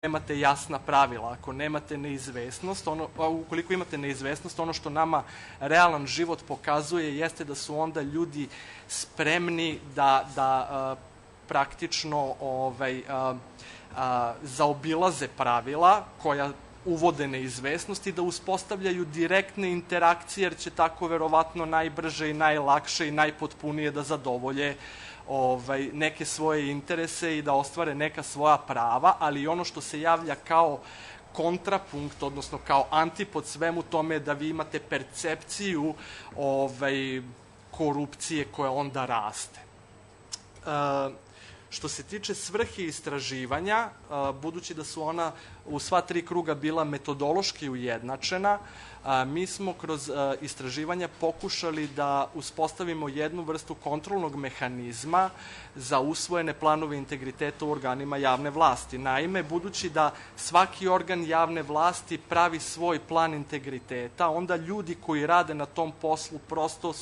nemate jasna pravila, ako nemate neizvesnost, ukoliko imate neizvesnost, ono što nama realan život pokazuje jeste da su onda ljudi spremni da praktično zaobilaze pravila koja uvode neizvesnost i da uspostavljaju direktne interakcije, jer će tako verovatno najbrže i najlakše i najpotpunije da zadovolje neke svoje interese i da ostvare neka svoja prava, ali ono što se javlja kao kontrapunkt, odnosno kao antipod svemu tome je da vi imate percepciju korupcije koja onda raste. Što se tiče svrhe istraživanja, budući da su ona u sva 3 kruga bila metodološki ujednačena, mi smo kroz istraživanja pokušali da uspostavimo jednu vrstu kontrolnog mehanizma za usvojene planove integriteta u organima javne vlasti. Naime, budući da svaki organ javne vlasti pravi svoj plan integriteta, onda ljudi koji rade na tom poslu prosto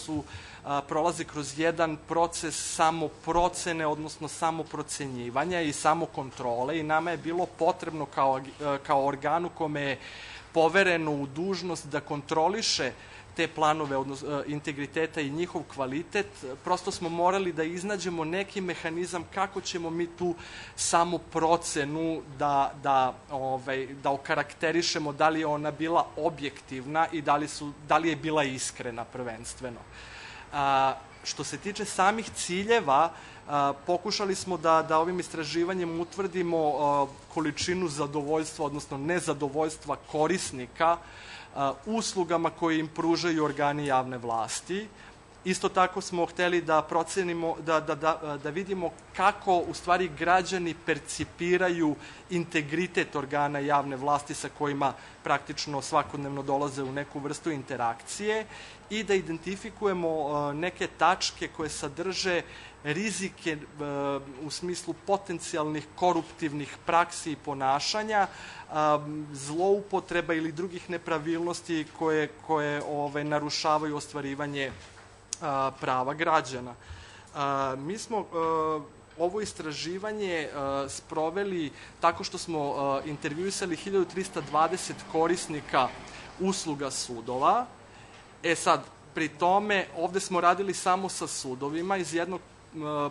prolaze kroz jedan proces samoprocene, odnosno samoprocenjivanja i samokontrole, i nama je bilo potrebno kao organu kome je povereno u dužnost da kontroliše te planove integriteta i njihov kvalitet, prosto smo morali da iznađemo neki mehanizam kako ćemo mi tu samoprocenu da okarakterišemo, da li je ona bila objektivna i da li je bila iskrena prvenstveno. Što se tiče samih ciljeva, pokušali smo da ovim istraživanjem utvrdimo količinu zadovoljstva, odnosno nezadovoljstva korisnika uslugama koje im pružaju organi javne vlasti. Isto tako smo hteli da procenimo, da vidimo kako u stvari građani percipiraju integritet organa javne vlasti sa kojima praktično svakodnevno dolaze u neku vrstu interakcije i da identifikujemo neke tačke koje sadrže rizike u smislu potencijalnih koruptivnih praksi i ponašanja, zloupotreba ili drugih nepravilnosti koje narušavaju ostvarivanje prava građana. Mi smo ovo istraživanje sproveli tako što smo intervjuisali 1320 korisnika usluga sudova. Sad, pri tome, ovde smo radili samo sa sudovima iz jednog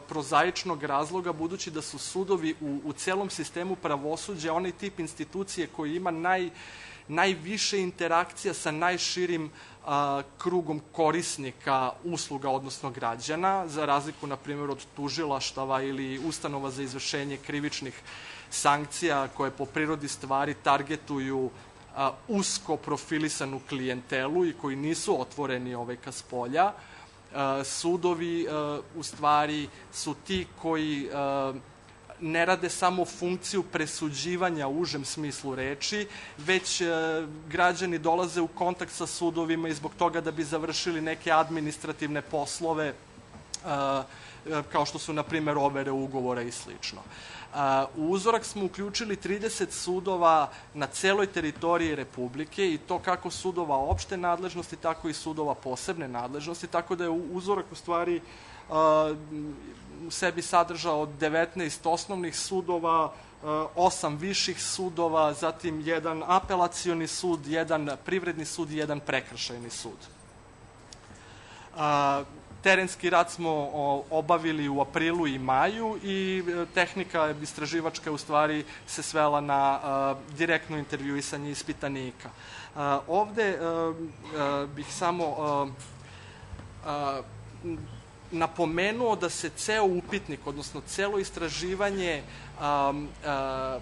prozaičnog razloga, budući da su sudovi u celom sistemu pravosuđa onaj tip institucije koji ima najviše interakcija sa najširim krugom korisnika usluga, odnosno građana, za razliku, na primjer, od tužilaštava ili ustanova za izvršenje krivičnih sankcija koje po prirodi stvari targetuju usko profilisanu klijentelu i koji nisu otvoreni ka spolja. Sudovi u stvari su ti koji ne rade samo funkciju presuđivanja u užem smislu reči, već građani dolaze u kontakt sa sudovima i zbog toga da bi završili neke administrativne poslove, kao što su, na primjer, overe ugovora i slično. U uzorak smo uključili 30 sudova na celoj teritoriji Republike, i to kako sudova opšte nadležnosti, tako i sudova posebne nadležnosti, tako da je uzorak u stvari u sebi sadržao 19 osnovnih sudova, 8 viših sudova, zatim jedan apelacioni sud, jedan privredni sud i jedan prekršajni sud. Terenski rad smo obavili u aprilu i maju i tehnika istraživačka u stvari se svela na direktno intervjuisanje ispitanika. Ovde bih samo napomenuo da se ceo upitnik, odnosno celo istraživanje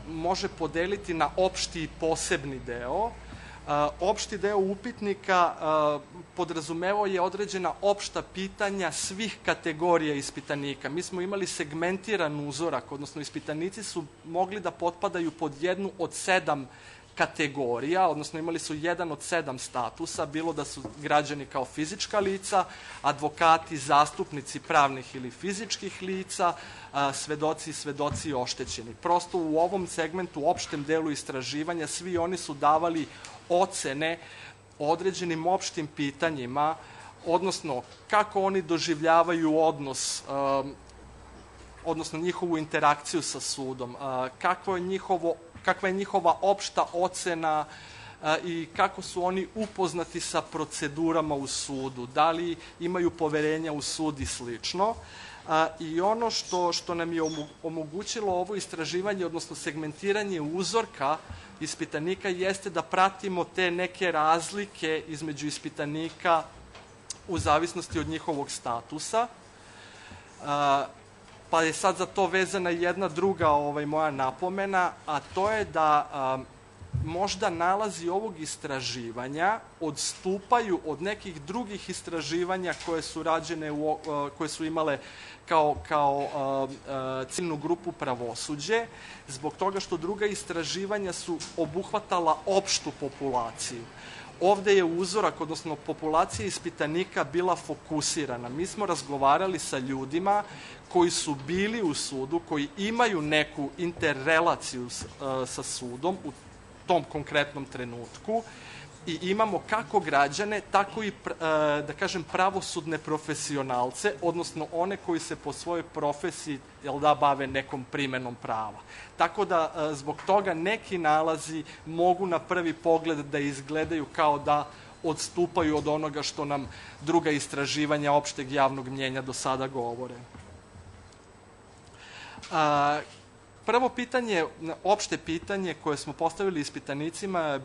može podeliti na opšti i posebni deo. Opšti deo upitnika podrazumevao je određena opšta pitanja svih kategorija ispitanika. Mi smo imali segmentiran uzorak, odnosno ispitanici su mogli da potpadaju pod jednu od 7 kategorija, odnosno imali su jedan od 7 statusa, bilo da su građani kao fizička lica, advokati, zastupnici pravnih ili fizičkih lica, svedoci i svedoci oštećeni. Prosto u ovom segmentu, u opštem delu istraživanja, svi oni su davali ocene određenim opštim pitanjima, odnosno kako oni doživljavaju odnos, odnosno njihovu interakciju sa sudom, kako je njihovo kakva je njihova opšta ocena i kako su oni upoznati sa procedurama u sudu, da li imaju poverenja u sud i slično. I ono što nam je omogućilo ovo istraživanje, odnosno segmentiranje uzorka ispitanika, jeste da pratimo te neke razlike između ispitanika u zavisnosti od njihovog statusa. Pa je sad za to vezana jedna druga moja napomena, a to je da možda nalazi ovog istraživanja odstupaju od nekih drugih istraživanja koje su rađene, koje su imale kao ciljnu grupu pravosuđe, zbog toga što druga istraživanja su obuhvatala opštu populaciju. Ovde je uzorak, odnosno populacija ispitanika bila fokusirana. Mi smo razgovarali sa ljudima koji su bili u sudu, koji imaju neku interrelaciju sa sudom u tom konkretnom trenutku i imamo kako građane, tako i, da kažem, pravosudne profesionalce, odnosno one koji se po svojoj profesiji bave nekom primenom prava. Tako da zbog toga neki nalazi mogu na prvi pogled da izgledaju kao da odstupaju od onoga što nam druga istraživanja opšteg javnog mnjenja do sada govore. Prvo pitanje, opšte pitanje koje smo postavili ispitanicima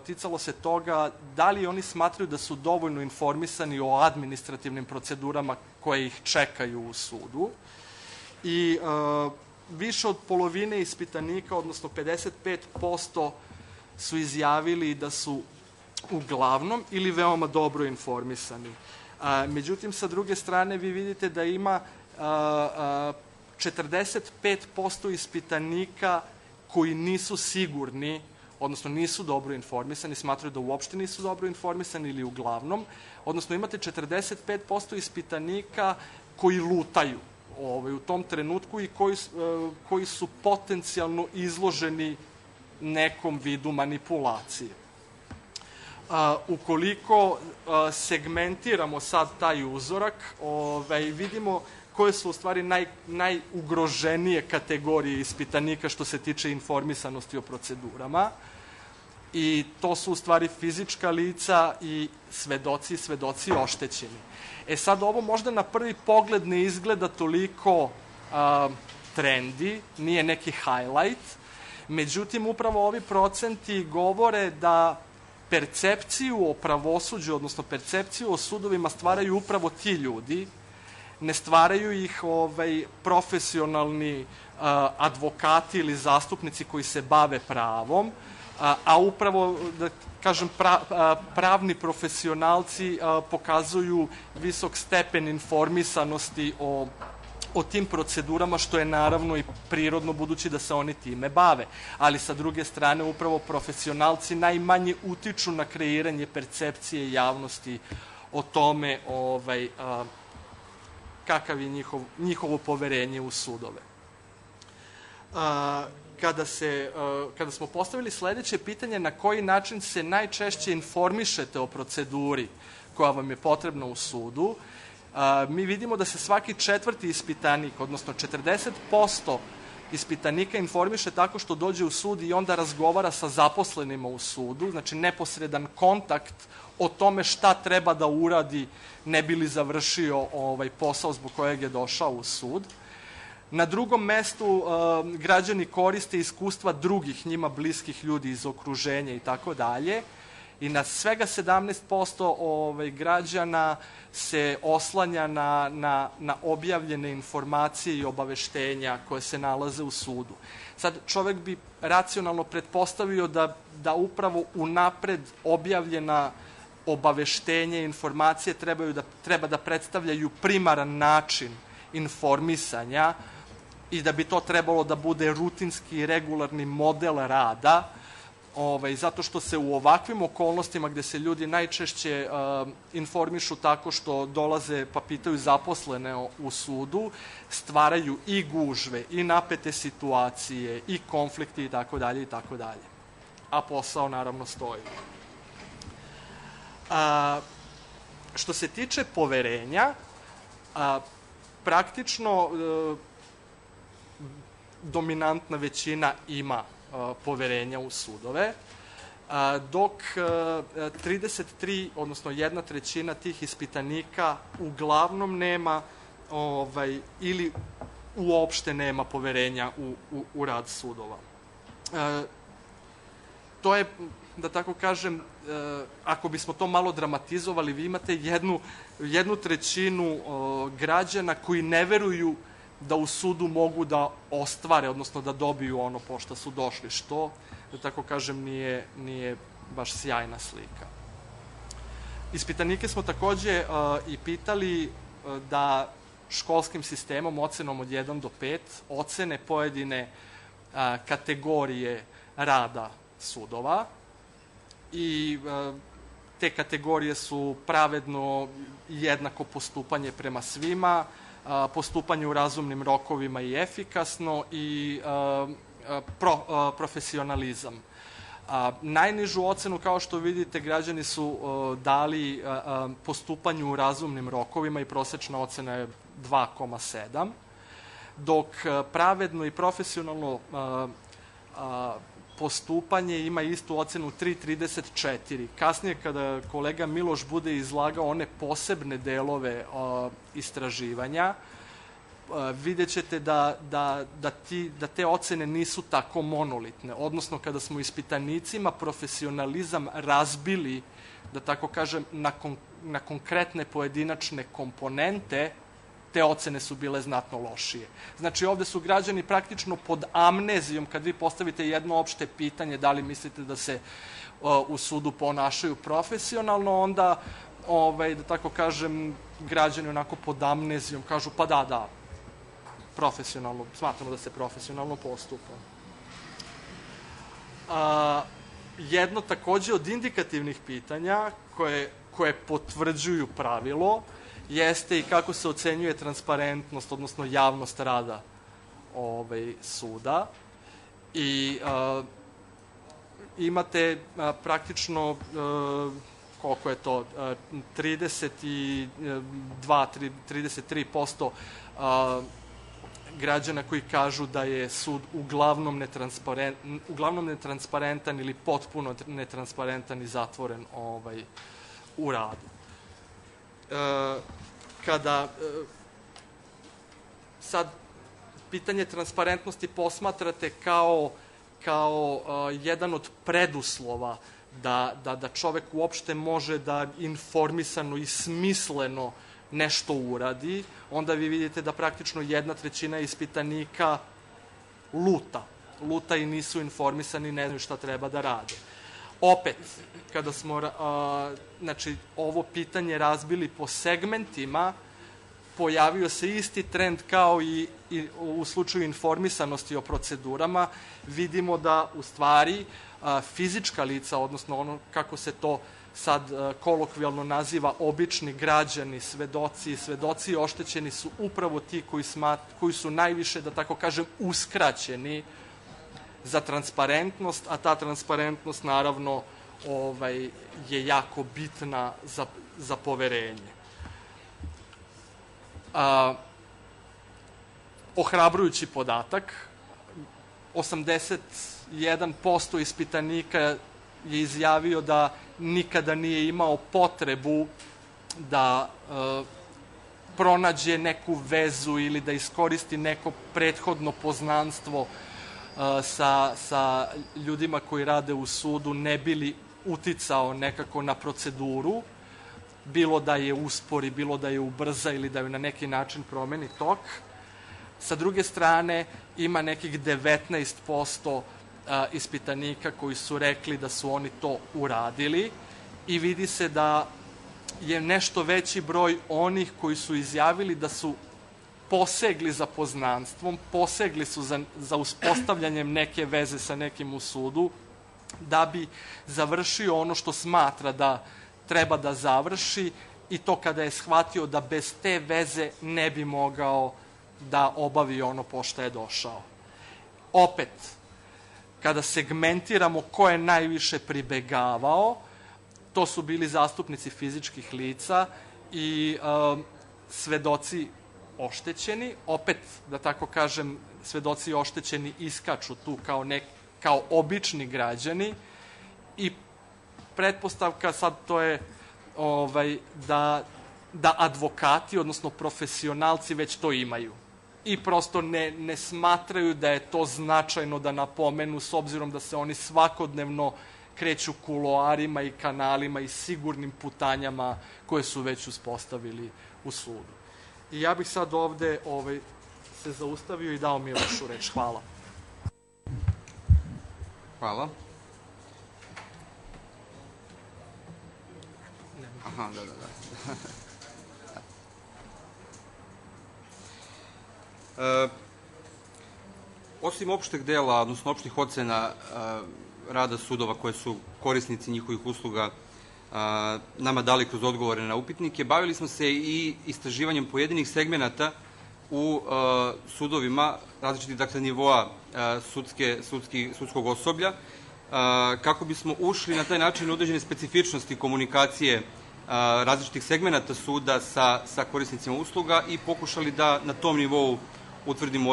ticalo se toga da li oni smatraju da su dovoljno informisani o administrativnim procedurama koje ih čekaju u sudu. I više od polovine ispitanika, odnosno 55%, su izjavili da su uglavnom ili veoma dobro informisani. Međutim, sa druge strane, vi vidite da ima 45% ispitanika koji nisu sigurni, odnosno nisu dobro informisani, smatraju da uopšte nisu dobro informisani ili uglavnom, odnosno imate 45% ispitanika koji lutaju u tom trenutku i koji su potencijalno izloženi nekom vidu manipulacije. Ukoliko segmentiramo sad taj uzorak, vidimo koje su u stvari najugroženije kategorije ispitanika što se tiče informisanosti o procedurama. I to su u stvari fizička lica i svedoci oštećeni. Sad ovo možda na prvi pogled ne izgleda toliko trendi, nije neki highlight, međutim upravo ovi procenti govore da percepciju o pravosuđu, odnosno percepciju o sudovima stvaraju upravo ti ljudi, ne stvaraju ih profesionalni advokati ili zastupnici koji se bave pravom, a upravo, da kažem, pravni profesionalci pokazuju visok stepen informisanosti o tim procedurama, što je naravno i prirodno budući da se oni time bave. Ali sa druge strane, upravo profesionalci najmanje utiču na kreiranje percepcije javnosti o tome kakav je njihovo poverenje u sudove. Kada smo postavili sledeće pitanje na koji način se najčešće informišete o proceduri koja vam je potrebna u sudu, mi vidimo da se svaki četvrti ispitanik, odnosno 40% ispitanika informiše tako što dođe u sud i onda razgovara sa zaposlenima u sudu, znači neposredan kontakt o tome šta treba da uradi ne bi li završio posao zbog kojeg je došao u sud. Na drugom mestu građani koriste iskustva drugih njima bliskih ljudi iz okruženja i tako dalje. I na svega 17% građana se oslanja na objavljene informacije i obaveštenja koje se nalaze u sudu. Sad, čovek bi racionalno pretpostavio da upravo unapred objavljena obaveštenja i informacije treba da predstavljaju primaran način informisanja i da bi to trebalo da bude rutinski i regularni model rada, zato što se u ovakvim okolnostima gde se ljudi najčešće informišu tako što dolaze pa pitaju zaposlene u sudu, stvaraju i gužve, i napete situacije, i konflikti itd. itd. A posao naravno stoji. Što se tiče poverenja, praktično dominantna većina ima poverenja u sudove, dok 33, odnosno 1/3 tih ispitanika uglavnom nema ili uopšte nema poverenja u rad sudova. To je, da tako kažem, ako bismo to malo dramatizovali, vi imate 1/3 građana koji ne veruju da u sudu mogu da ostvare, odnosno da dobiju ono po šta su došli, što, da tako kažem, nije baš sjajna slika. Ispitanike smo takođe i pitali da školskim sistemom, ocenom od 1 do 5, ocene pojedine kategorije rada sudova i te kategorije su pravedno i jednako postupanje prema svima, postupanje u razumnim rokovima i efikasno i profesionalizam. Najnižu ocenu, kao što vidite, građani su dali postupanju u razumnim rokovima i prosečna ocena je 2,7, dok pravedno i profesionalno postupanje ima istu ocenu 3,34. Kasnije, kada kolega Miloš bude izlagao one posebne delove istraživanja, vidjet ćete da te ocene nisu tako monolitne. Odnosno, kada smo ispitanicima profesionalizam razbili, da tako kažem, na konkretne pojedinačne komponente, te ocene su bile znatno lošije. Znači, ovde su građani praktično pod amnezijom, kad vi postavite jedno opšte pitanje da li mislite da se u sudu ponašaju profesionalno, onda, da tako kažem, građani onako pod amnezijom kažu pa da, profesionalno, smatramo da se profesionalno postupa. Jedno takođe od indikativnih pitanja koje potvrđuju pravilo jeste i kako se ocenjuje transparentnost, odnosno javnost rada suda. I imate praktično, koliko je to, 33% građana koji kažu da je sud uglavnom netransparentan ili potpuno netransparentan i zatvoren u radu. Kada sad pitanje transparentnosti posmatrate kao jedan od preduslova da čovek uopšte može da informisano i smisleno nešto uradi, onda vi vidite da praktično 1/3 ispitanika luta i nisu informisani, ne znaju šta treba da rade. Opet, kada smo ovo pitanje razbili po segmentima, pojavio se isti trend kao i u slučaju informisanosti o procedurama. Vidimo da u stvari fizička lica, odnosno ono kako se to sad kolokvijalno naziva obični građani, svedoci oštećeni su upravo ti koji su najviše, da tako kažem, uskraćeni za transparentnost, a ta transparentnost naravno je jako bitna za poverenje. Ohrabrujući podatak, 81% ispitanika je izjavio da nikada nije imao potrebu da pronađe neku vezu ili da iskoristi neko prethodno poznanstvo sa ljudima koji rade u sudu, ne bi li uticao nekako na proceduru, bilo da je uspori, bilo da je ubrza ili da je na neki način promeni tok. Sa druge strane, ima nekih 19% ispitanika koji su rekli da su oni to uradili i vidi se da je nešto veći broj onih koji su izjavili da su posegli za poznanstvom, posegli su za uspostavljanjem neke veze sa nekim u sudu, da bi završio ono što smatra da treba da završi, i to kada je shvatio da bez te veze ne bi mogao da obavi ono po šta je došao. Opet, kada segmentiramo ko je najviše pribegavao, to su bili zastupnici fizičkih lica i svedoci oštećeni. Opet, da tako kažem, svedoci oštećeni iskaču tu kao obični građani i pretpostavka sad to je da advokati, odnosno profesionalci već to imaju. I prosto ne smatraju da je to značajno da napomenu, s obzirom da se oni svakodnevno kreću kuloarima i kanalima i sigurnim putanjama koje su već uspostavili u sudu. I ja bih sad ovde se zaustavio i dao Milošu reč. Hvala. Hvala. Aha, da. Osim opšteg dela, odnosno opštih ocena rada sudova koje su korisnici njihovih usluga nama dali kroz odgovore na upitnike, bavili smo se i istraživanjem pojedinih segmenata u sudovima različitih nivoa sudskog osoblja, kako bismo ušli na taj način u određene specifičnosti komunikacije različitih segmenata suda sa korisnicima usluga i pokušali da na tom nivou utvrdimo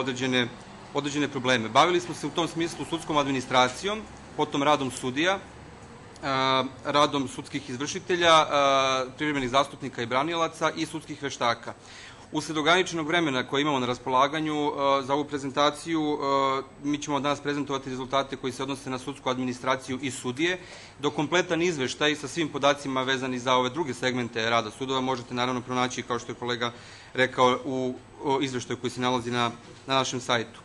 određene probleme. Bavili smo se u tom smislu sudskom administracijom, potom radom sudija, radom sudskih izvršitelja, privremenih zastupnika i branilaca i sudskih veštaka. Usled ograničenog vremena koje imamo na raspolaganju za ovu prezentaciju, mi ćemo danas prezentovati rezultate koji se odnose na sudsku administraciju i sudije, dok kompletan izveštaj sa svim podacima vezani za ove druge segmente rada sudova možete naravno pronaći, kao što je kolega rekao, u izveštaju koji se nalazi na našem sajtu.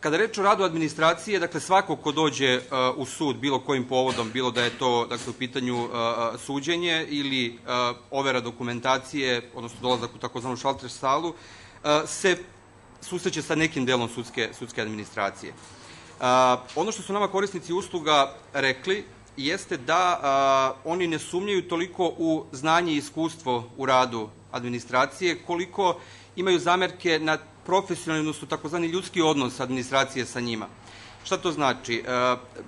Kada reč o radu administracije, dakle svako ko dođe u sud bilo kojim povodom, bilo da je to u pitanju suđenje ili overa dokumentacije, odnosno dolazak u takozvanu šalter salu, se susreće sa nekim delom sudske administracije. Ono što su nama korisnici usluga rekli jeste da oni ne sumnjaju toliko u znanje i iskustvo u radu administracije, koliko imaju zamerke na profesionalni, odnosno takozvani ljudski odnos administracije sa njima. Šta to znači?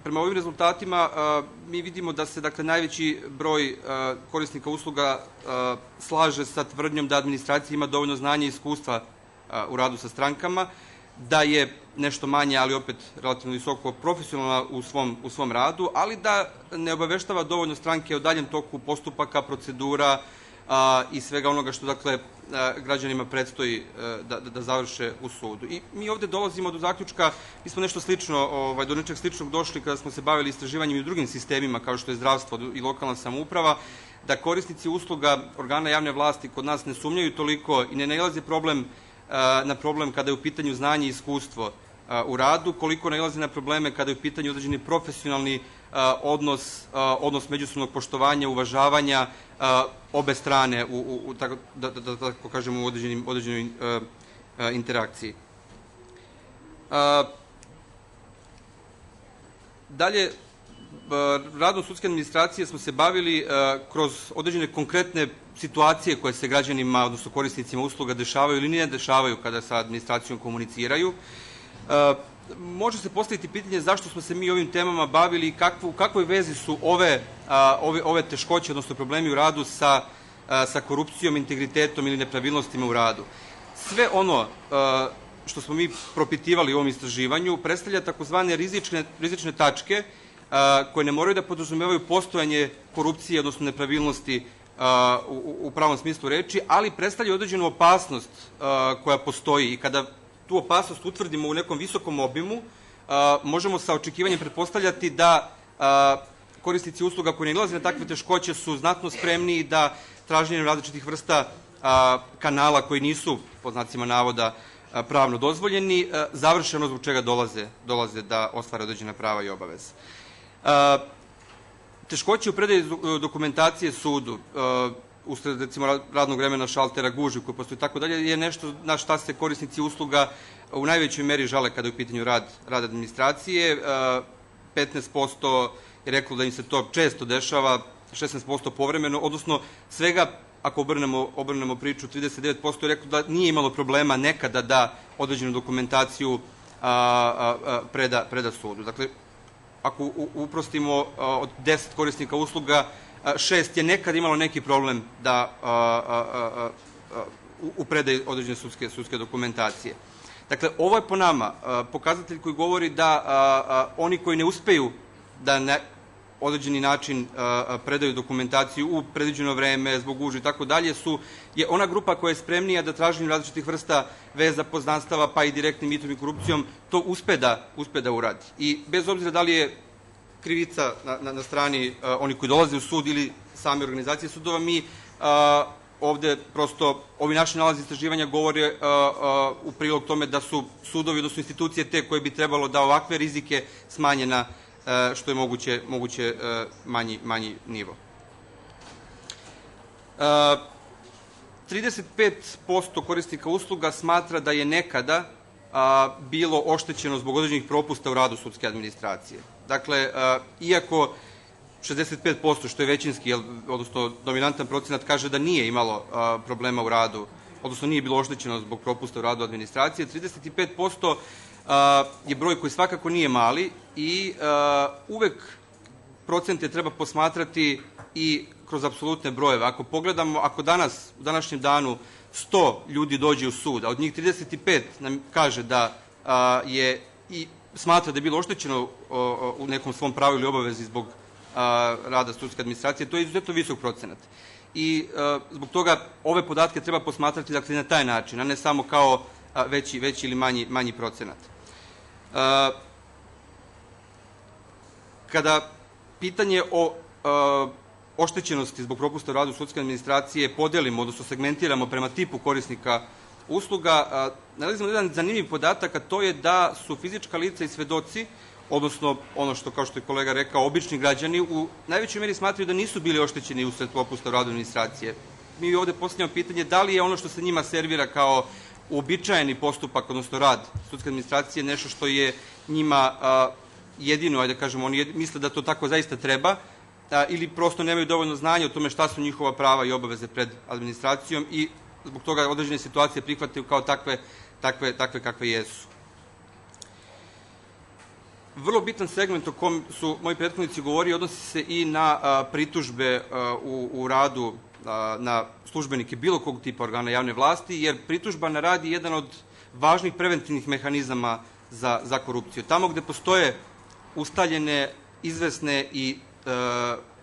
Prema ovim rezultatima mi vidimo da se najveći broj korisnika usluga slaže sa tvrdnjom da administracija ima dovoljno znanja i iskustva u radu sa strankama, da je nešto manje, ali opet relativno visoko profesionalna u svom radu, ali da ne obaveštava dovoljno stranke o daljem toku postupaka, procedura i svega onoga što građanima predstoji da završe u sudu. I mi ovde dolazimo do zaključka, mi smo nešto slično, do nečeg sličnog došli kada smo se bavili istraživanjem i u drugim sistemima, kao što je zdravstvo i lokalna samouprava, da korisnici usluga organa javne vlasti kod nas ne sumnjaju toliko i ne nailaze na problem kada je u pitanju znanje i iskustvo u radu, koliko nailaze na probleme kada je u pitanju određeni profesionalni odnos međusobnog poštovanja, uvažavanja obe strane, da tako kažemo, u određenoj interakciji. Dalje, radom sudske administracije smo se bavili kroz određene konkretne situacije koje se građanima, odnosno korisnicima usluga dešavaju ili ne dešavaju kada sa administracijom komuniciraju. Može se postaviti pitanje zašto smo se mi ovim temama bavili i u kakvoj vezi su ove teškoće, odnosno problemi u radu sa korupcijom, integritetom ili nepravilnostima u radu. Sve ono što smo mi propitivali u ovom istraživanju predstavlja takozvane rizične tačke koje ne moraju da podrazumevaju postojanje korupcije, odnosno nepravilnosti u pravom smislu reči, ali predstavlja određenu opasnost koja postoji i kada tu opasnost utvrdimo u nekom visokom obimu, možemo sa očekivanjem pretpostavljati da korisnici usluga koji ne nailaze na takve teškoće su znatno spremniji da traženjem različitih vrsta kanala koji nisu, po znacima navoda, pravno dozvoljeni, završe ono zbog čega dolaze da ostvare određena prava i obaveze. Teškoće u predaji dokumentacije sudu, usled, recimo, radnog vremena, šaltera, gužvi koji postoji, tako dalje, je nešto na šta se korisnici usluga u najvećoj meri žale kada je u pitanju rad administracije. 15% je reklo da im se to često dešava, 16% povremeno, odnosno svega, ako obrnemo priču, 39% je reklo da nije imalo problema nekada da određenu dokumentaciju preda sudu. Dakle, ako uprostimo, od 10 korisnika usluga, 6 je nekad imalo neki problem da u predaji određene sudske dokumentacije. Dakle, ovo je po nama pokazatelj koji govori da oni koji ne uspeju da na određeni način predaju dokumentaciju u predviđeno vreme, zbog gužve i tako dalje, je ona grupa koja je spremnija da traženjem različitih vrsta veza, poznanstava, pa i direktnim mitom i korupcijom, to uspe da uradi. I bez obzira da li je krivica na strani oni koji dolaze u sud ili same organizacije sudova, mi ovde prosto, ovi naši nalazi istraživanja govore u prilog tome da su sudovi, odnosno institucije te koje bi trebalo da ovakve rizike smanje na što je moguće manji nivo. 35% korisnika usluga smatra da je nekada bilo oštećeno zbog određenih propusta u radu sudske administracije. Dakle, iako 65%, što je većinski, odnosno dominantan procenat, kaže da nije imalo problema u radu, odnosno nije bilo oštećeno zbog propusta u radu administracije, 35% je broj koji svakako nije mali i uvek procente treba posmatrati i kroz apsolutne brojeve. Ako pogledamo, ako danas, u današnjem danu, 100 ljudi dođe u sud, a od njih 35 nam kaže da je i smatra da je bilo oštećeno u nekom svom pravu ili obavezi zbog rada sudske administracije, to je izuzetno visok procenat. I zbog toga ove podatke treba posmatrati dakle na taj način, a ne samo kao veći ili manji procenat. Kada pitanje o oštećenosti zbog propusta u radu sudske administracije podelimo, odnosno segmentiramo prema tipu korisnika usluga, nalazimo jedan zanimljiv podatak, a to je da su fizička lica i svedoci, odnosno ono što, kao što je kolega rekao, obični građani, u najvećoj meri smatraju da nisu bili oštećeni usled propusta u radu administracije. Mi ovde postavljamo pitanje da li je ono što se njima servira kao uobičajeni postupak, odnosno rad sudske administracije, nešto što je njima jedino, ajde da kažemo, oni misle da to tako zaista treba, ili prosto nemaju dovoljno znanja o tome šta su njihova prava i obaveze pred administracijom i zbog toga određene situacije prihvataju kao takve kakve jesu. Vrlo bitan segment o kom su moji prethodnici govorili odnosi se i na pritužbe u radu na službenike bilo kog tipa organa javne vlasti, jer pritužba na rad je jedan od važnih preventivnih mehanizama za korupciju. Tamo gde postoje ustaljene, izvesne i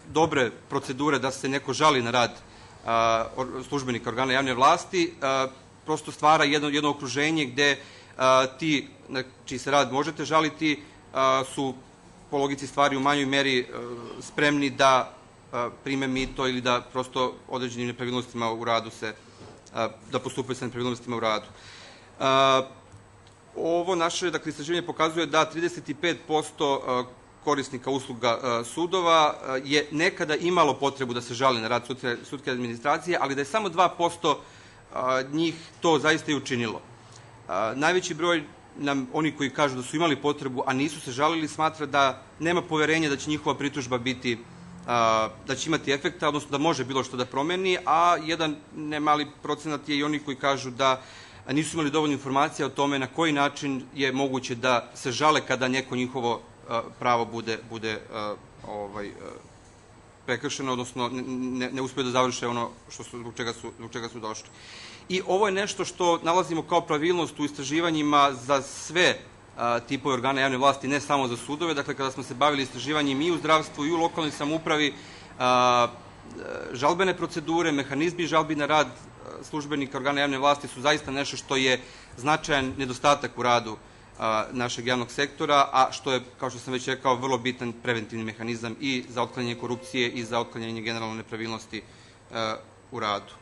dobre procedure da se neko žali na rad službenika organa javne vlasti, prosto stvara jedno okruženje gde ti na čiji se rad možete žaliti su po logici stvari u manjoj meri spremni da prime mito ili da prosto određenim nepravilnostima u radu da postupaju sa nepravilnostima u radu. Ovo naše istraživanje pokazuje da 35% korisnika usluga sudova je nekada imalo potrebu da se žali na rad sudske administracije, ali da je samo 2% njih to zaista i učinilo. Najveći broj oni koji kažu da su imali potrebu, a nisu se žalili, smatra da nema poverenja da će njihova pritužba biti, da će imati efekta, odnosno da može bilo što da promeni, a jedan nemali procenat je i oni koji kažu da nisu imali dovoljno informacija o tome na koji način je moguće da se žale kada neko njihovo pravo bude prekršeno, odnosno ne uspeju da završe ono zbog čega su došli. I ovo je nešto što nalazimo kao pravilnost u istraživanjima za sve tipove organa javne vlasti, ne samo za sudove. Dakle, kada smo se bavili istraživanjem i u zdravstvu i u lokalnoj samoupravi, žalbene procedure, mehanizmi žalbi na rad službenika organa javne vlasti su zaista nešto što je značajan nedostatak u radu našeg javnog sektora, a što je, kao što sam već rekao, vrlo bitan preventivni mehanizam i za otklanjanje korupcije i za otklanjanje generalno nepravilnosti u radu.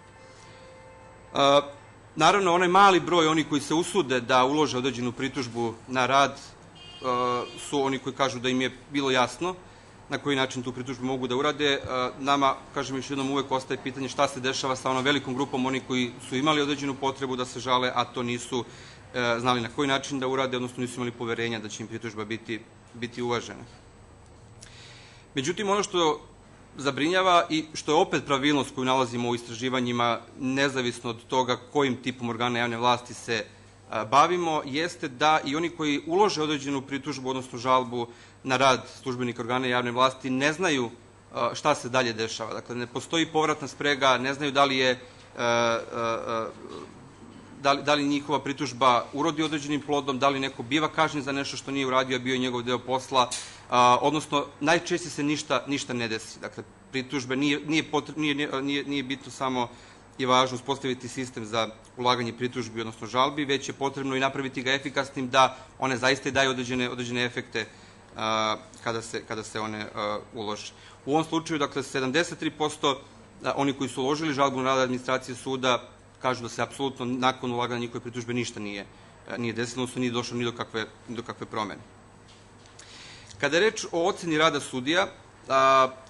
Naravno, onaj mali broj, oni koji se usude da ulože određenu pritužbu na rad, su oni koji kažu da im je bilo jasno na koji način tu pritužbu mogu da urade. Nama, kažem još jednom, uvek ostaje pitanje šta se dešava sa onom velikom grupom oni koji su imali određenu potrebu da se žale, a to nisu znali na koji način da urade, odnosno nisu imali poverenja da će im pritužba biti uvažena. Međutim, ono što zabrinjava i što je opet pravilnost koju nalazimo u istraživanjima, nezavisno od toga kojim tipom organa javne vlasti se bavimo, jeste da i oni koji ulože određenu pritužbu, odnosno žalbu na rad službenika organa javne vlasti, ne znaju šta se dalje dešava. Dakle, ne postoji povratna sprega, ne znaju da li je da li njihova pritužba urodi određenim plodom, da li neko biva kažnjen za nešto što nije uradio, a bio je njegov deo posla, odnosno najčešće se ništa ne desi. Dakle, pritužbe nije bitno samo je važno uspostaviti sistem za ulaganje pritužbi, odnosno žalbi, već je potrebno i napraviti ga efikasnim da one zaista i daju određene efekte kada se one ulože. U ovom slučaju, dakle, 73% oni koji su uložili žalbu na rad administracije suda kažu da se apsolutno nakon ulaganja njihove pritužbe ništa nije desilo, odnosno nije došlo ni do kakve promene. Kada je reč o oceni rada sudija,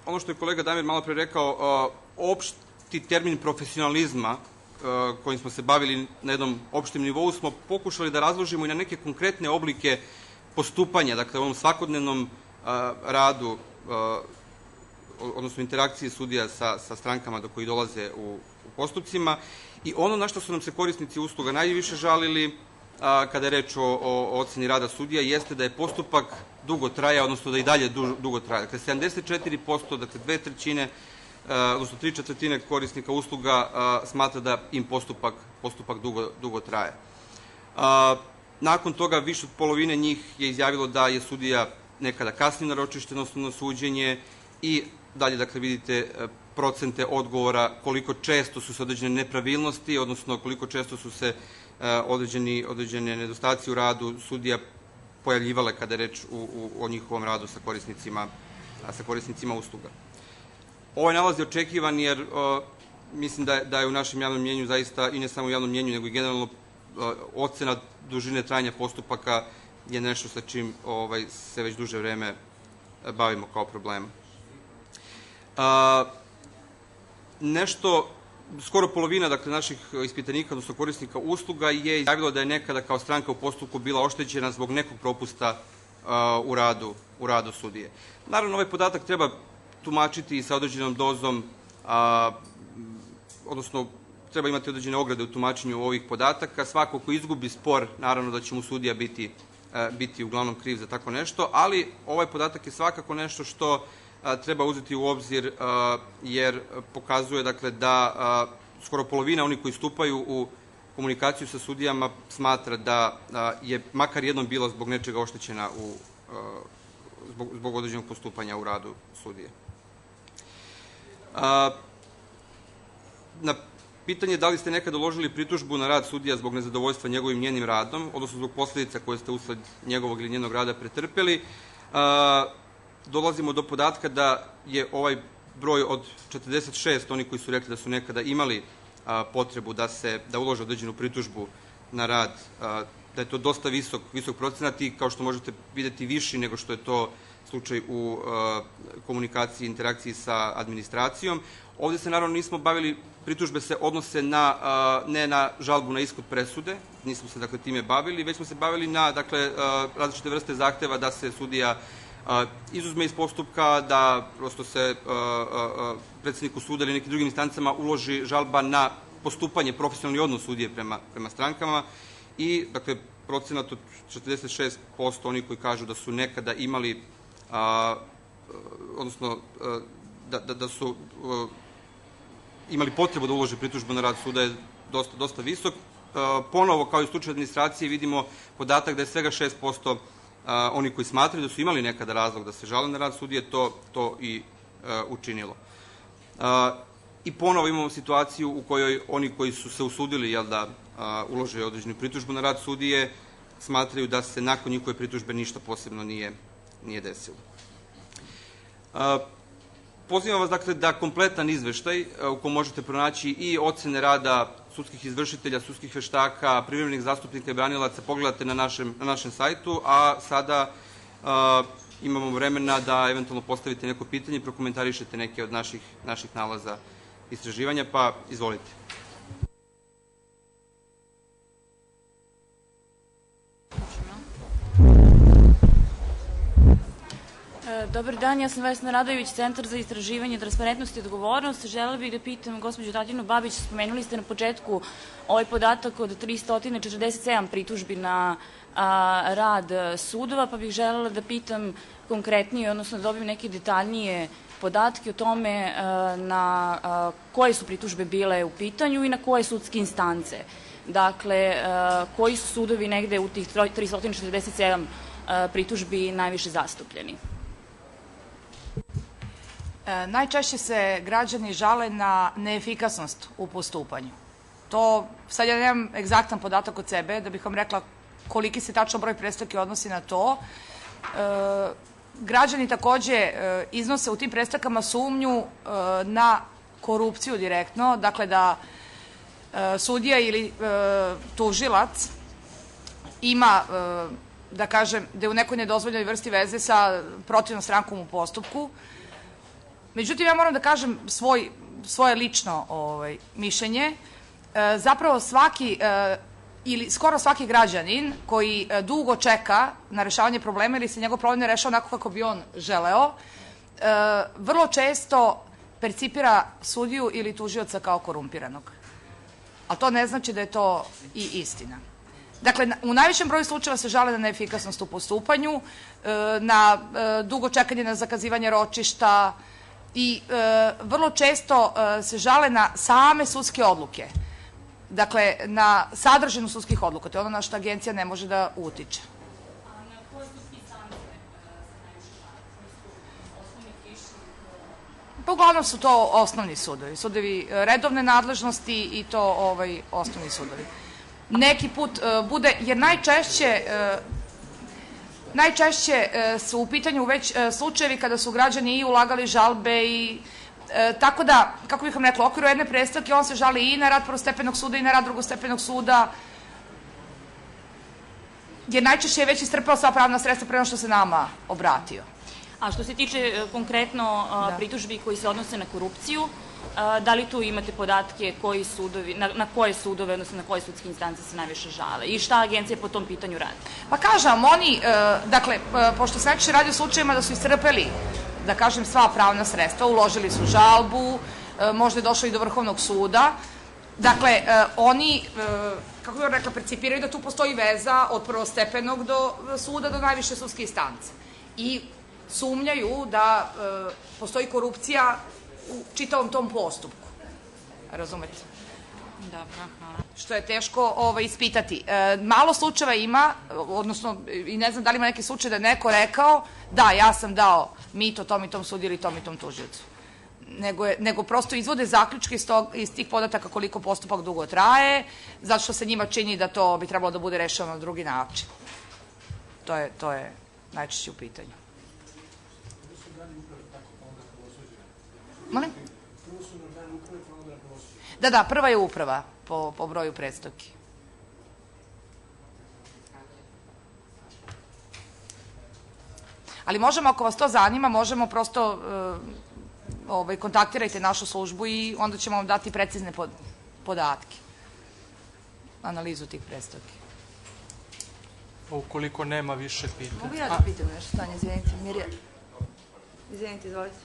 ono što je kolega Damir malo pre rekao, opšti termin profesionalizma kojim smo se bavili na jednom opštem nivou smo pokušali da razložimo i na neke konkretne oblike postupanja, dakle u ovom svakodnevnom radu, odnosno interakcije sudija sa strankama do koji dolaze u postupcima. I ono na što su nam se korisnici usluga najviše žalili kada je reč o oceni rada sudija jeste da je postupak dugo traja, odnosno da i dalje dugo traja. Dakle, 74%, dakle 2/3, odnosno 3/4 korisnika usluga smatra da im postupak dugo traje. Nakon toga više od polovine njih je izjavilo da je sudija nekada kasnije na ročište, odnosno na suđenje, i dalje, dakle, vidite procente odgovora koliko često su se određene nepravilnosti, odnosno koliko često su se određene nedostaci u radu sudija pojavljivale kada je reč o njihovom radu sa korisnicima usluga. Ovaj nalaz je očekivan jer mislim da je u našem javnom mnjenju zaista, i ne samo u javnom mnjenju, nego i generalno ocena dužine trajanja postupaka je nešto sa čim se već duže vreme bavimo kao problema. Skoro polovina, dakle, naših ispitanika, odnosno korisnika usluga je izjavilo da je nekada kao stranka u postupku bila oštećena zbog nekog propusta u radu sudije. Naravno, ovaj podatak treba tumačiti i sa određenom dozom, odnosno treba imati određene ograde u tumačenju ovih podataka. Svako ko izgubi spor, naravno da će mu sudija biti uglavnom kriv za tako nešto, ali ovaj podatak je svakako nešto što treba uzeti u obzir jer pokazuje, dakle, da skoro polovina onih koji stupaju u komunikaciju sa sudijama smatra da je makar jednom bila zbog nečega oštećena zbog određenog postupanja u radu sudije. Na pitanje da li ste nekada uložili pritužbu na rad sudija zbog nezadovoljstva njegovim njenim radom, odnosno zbog posledica koje ste usled njegovog ili njenog rada pretrpeli, dolazimo do podatka da je ovaj broj od 46, oni koji su rekli da su nekada imali potrebu da ulože određenu pritužbu na rad, da je to dosta visok procenat i, kao što možete videti, viši nego što je to slučaj u komunikaciji, interakciji sa administracijom. Ovde se naravno nismo bavili, pritužbe se odnose ne na žalbu na ishod presude, nismo se, dakle, time bavili, već smo se bavili na, dakle, različite vrste zahteva da se sudija izuzme iz postupka, da prosto se predsedniku suda ili nekim drugim instancama uloži žalba na postupanje, profesionalni odnos sudije prema strankama i, dakle, procenat od 46% oni koji kažu da su nekada imali, odnosno da su imali potrebu da ulože pritužbu na rad suda je dosta visok. Ponovo, kao i u slučaju administracije, vidimo podatak da je svega 6% oni koji smatraju da su imali nekada razlog da se žale na rad sudije to i učinilo. I ponovo imamo situaciju u kojoj oni koji su se usudili da ulože određenu pritužbu na rad sudije smatraju da se nakon njihove pritužbe ništa posebno nije desilo. Pozivam vas, dakle, da kompletan izveštaj u kom možete pronaći i ocene rada sudskih izvršitelja, sudskih veštaka, privremenih zastupnika i branilaca pogledate na našem sajtu, a sada imamo vremena da eventualno postavite neko pitanje i prokomentarišete neke od naših nalaza istraživanja, pa izvolite. Dobar dan, ja sam Vesna Radojević, Centar za istraživanje, transparentnost i odgovornost. Želela bih da pitam gospođu Tatjanu Babić, spomenuli ste na početku ovaj podatak od 347 pritužbi na rad sudova, pa bih želela da pitam konkretnije, odnosno da dobijem neke detaljnije podatke o tome na koje su pritužbe bile u pitanju i na koje sudske instance. Dakle, koji su sudovi negde u tih 347 pritužbi najviše zastupljeni? Najčešće se građani žale na neefikasnost u postupanju. To, sad ja nemam egzaktan podatak od sebe, da bih vam rekla koliki se tačno broj predstavki odnosi na to. Građani takođe iznose u tim predstavkama sumnju na korupciju direktno, dakle da sudija ili tužilac ima, da kažem, da je u nekoj nedozvoljenoj vrsti veze sa protivnom strankom u postupku. Međutim, ja moram da kažem svoje lično mišljenje. Zapravo svaki ili skoro svaki građanin koji dugo čeka na rešavanje problema ili se njegov problem ne rešava onako kako bi on želeo, vrlo često percipira sudiju ili tužioca kao korumpiranog. Ali to ne znači da je to i istina. Dakle, u najvećem broju slučajeva se žale na neefikasnost u postupanju, na dugo čekanje na zakazivanje ročišta i vrlo često se žale na same sudske odluke. Dakle, na sadržinu sudskih odluka. To je ono na što agencija ne može da utiče. A na koje sudske instance se najviše žale? Osnovni kišni? Pa uglavnom su to osnovni sudovi. Sudovi redovne nadležnosti i to osnovni sudovi. Neki put bude, jer najčešće su u pitanju već slučajevi kada su građani i ulagali žalbe i tako da, kako bih vam rekla, u okviru jedne predstavke on se žali i na rad prvostepenog suda i na rad drugostepenog suda, jer najčešće je već istrpeo sva pravna sredstva pre nego što se nama obratio. A što se tiče konkretno pritužbi koji se odnose na korupciju, da li tu imate podatke koji sudovi, na koje sudove, odnosno na koje sudske instance se najviše žale i šta agencija po tom pitanju radi? Pa kažem, oni, dakle, pošto se najčešće radi o slučajima da su iscrpeli, da kažem, sva pravna sredstva, uložili su žalbu, možda je došlo i do Vrhovnog suda. Dakle, oni, kako bih rekla, percipiraju da tu postoji veza od prvostepenog suda do najviše sudske instance. I sumnjaju da postoji korupcija u čitavom tom postupku. Razumete? Dobro, hvala. Što je teško ispitati. Malo slučajeva ima, odnosno, i ne znam da li ima neki slučaj da je neko rekao da, ja sam dao mito tom i tom sudi ili tom i tom tužiocu. Nego prosto izvode zaključke iz tih podataka koliko postupak dugo traje, zato što se njima čini da to bi trebalo da bude rešeno na drugi način. To je najčešće u pitanju. Molim? Da, prva je uprava po broju predstavki. Ali možemo, ako vas to zanima, možemo prosto kontaktirajte našu službu i onda ćemo vam dati precizne podatke. Analizu tih predstavki. Ukoliko nema više pitanja. Mogu ja da pitam nešto, Stanja, izvinite. Mirja, izvinite, izvolite.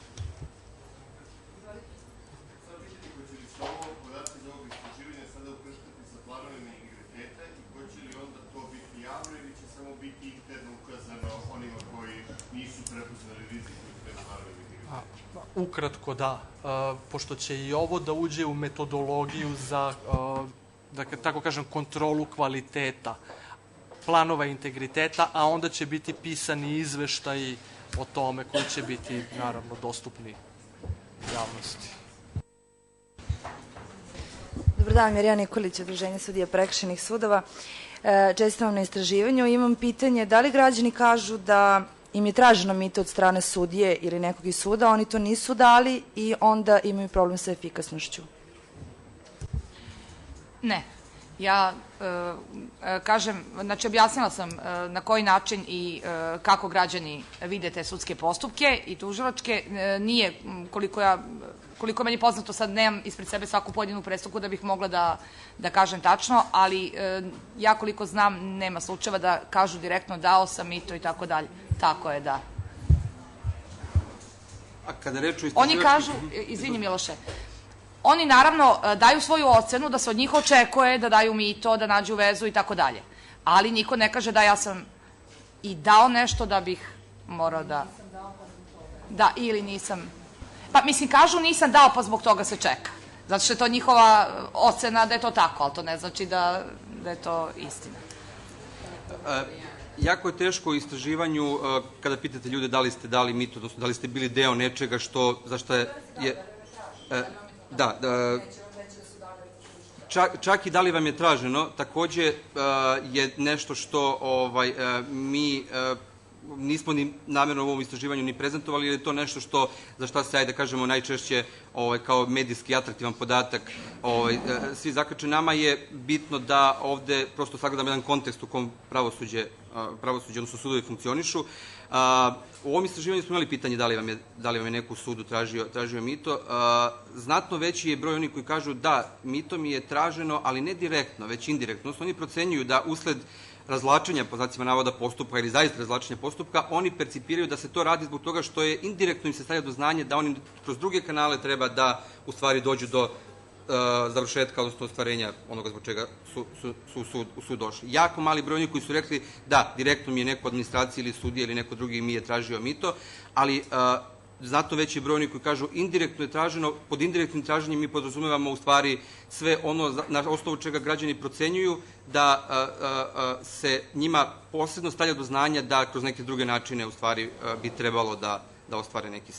Ukratko da, pošto će i ovo da uđe u metodologiju za, da tako kažem, kontrolu kvaliteta, planova integriteta, a onda će biti pisani izveštaji o tome koji će biti, naravno, dostupni javnosti. Dobar dan, Mirjana Nikolić, Udruženje sudija prekršajnih sudova. Čestitam vam na istraživanju. Imam pitanje, da li građani kažu da im je traženo mito od strane sudije ili nekog iz suda, oni to nisu dali i onda imaju problem sa efikasnošću? Ne. Ja kažem, znači objasnila sam na koji način i kako građani vide te sudske postupke i tužilačke. Nije, koliko meni poznato, sad nemam ispred sebe svaku pojedinu predstavku da bih mogla da kažem tačno, ali ja koliko znam nema slučajeva da kažu direktno dao sam mito i tako dalje. Tako je, da. A kada reč o Oni kažu, izvini Miloše, oni naravno daju svoju ocenu da se od njih očekuje da daju mito, da nađu vezu i tako dalje. Ali niko ne kaže da ja sam i dao nešto da bih morao da... Da, ili nisam... Pa mislim, kažu nisam dao pa zbog toga se čeka. Zato što je to njihova ocena da je to tako, ali to ne znači da je to istina. Jako je teško u istraživanju kada pitate ljude da li ste dali mito, odnosno da li ste bili deo nečega za što je... Da, čak i da li vam je traženo, takođe je nešto što mi nismo ni namjerno u ovom istraživanju ni prezentovali, jer je to nešto za šta se, ajde da kažemo, najčešće kao medijski atraktivan podatak svi zakače. Nama je bitno da ovde prosto sagledamo jedan kontekst u kom pravosuđe, odnosno sudovi funkcionišu. U ovom istraživanju smo imali pitanje da li vam je neko u sudu tražio mito. Znatno veći je broj onih koji kažu da, mito mi je traženo, ali ne direktno, već indirektno. Odnosno, oni procenjuju da usled razvlačenja, po znacima navoda, postupka ili zaista razvlačenja postupka, oni percipiraju da se to radi zbog toga što je indirektno im se stavlja do znanja da oni kroz druge kanale treba da u stvari dođu do završetka, odnosno ostvarenja onoga zbog čega su u sud došli. Jako mali broj onih koji su rekli da, direktno mi je neko administracija ili sudija ili neko drugi mi je tražio mito, ali znatno veći broj onih koji kažu indirektno je traženo. Pod indirektnim traženjem mi podrazumevamo u stvari sve ono na osnovu čega građani procenjuju da se njima posebno stavlja do znanja da kroz neke druge načine u stvari bi trebalo da ostvare neki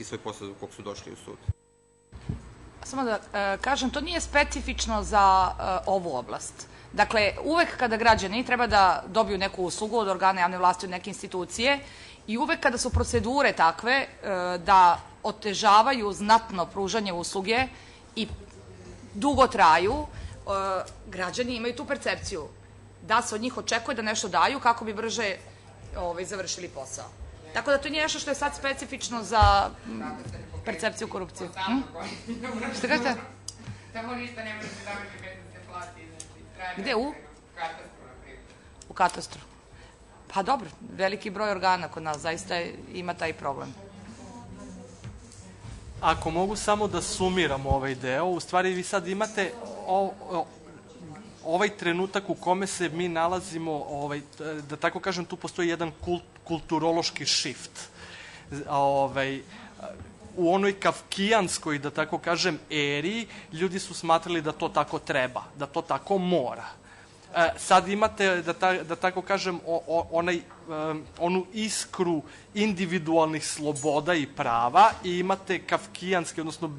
svoj posao zbog kog su došli u sud. Samo da kažem, to nije specifično za ovu oblast. Dakle, uvek kada građani treba da dobiju neku uslugu od organa javne vlasti, od neke institucije, i uvek kada su procedure takve da otežavaju znatno pružanje usluge i dugo traju, građani imaju tu percepciju da se od njih očekuje da nešto daju kako bi brže završili posao. Tako da to nije nešto što je sad specifično za percepciju korupcije. Šta kažete? Tamo ništa ne može se završi bez da se plati. Gde? U katastru, na primjer. U katastru. Pa dobro, veliki broj organa kod nas zaista ima taj problem. Ako mogu samo da sumiram ovaj deo, u stvari vi sad imate ovaj trenutak u kome se mi nalazimo, da tako kažem, tu postoji jedan kulturološki shift. U onoj kafkijanskoj, da tako kažem, eri, ljudi su smatrali da to tako treba, da to tako mora. Sad imate, da tako kažem, onu iskru individualnih sloboda i prava i imate kafkijanski, odnosno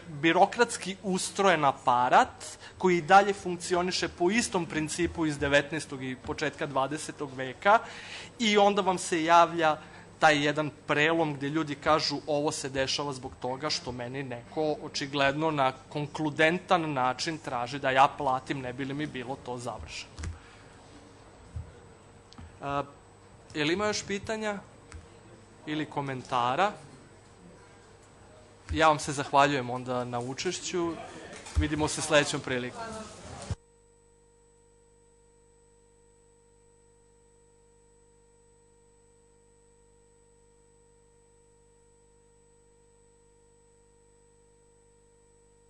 birokratski ustrojen aparat koji i dalje funkcioniše po istom principu iz 19. i početka 20. veka i onda vam se javlja taj jedan prelom gde ljudi kažu ovo se dešava zbog toga što meni neko očigledno na konkludentan način traži da ja platim, ne bi li mi bilo to završeno. Je li ima još pitanja ili komentara? Ja vam se zahvaljujem onda na učešću. Vidimo se sledećom prilikom.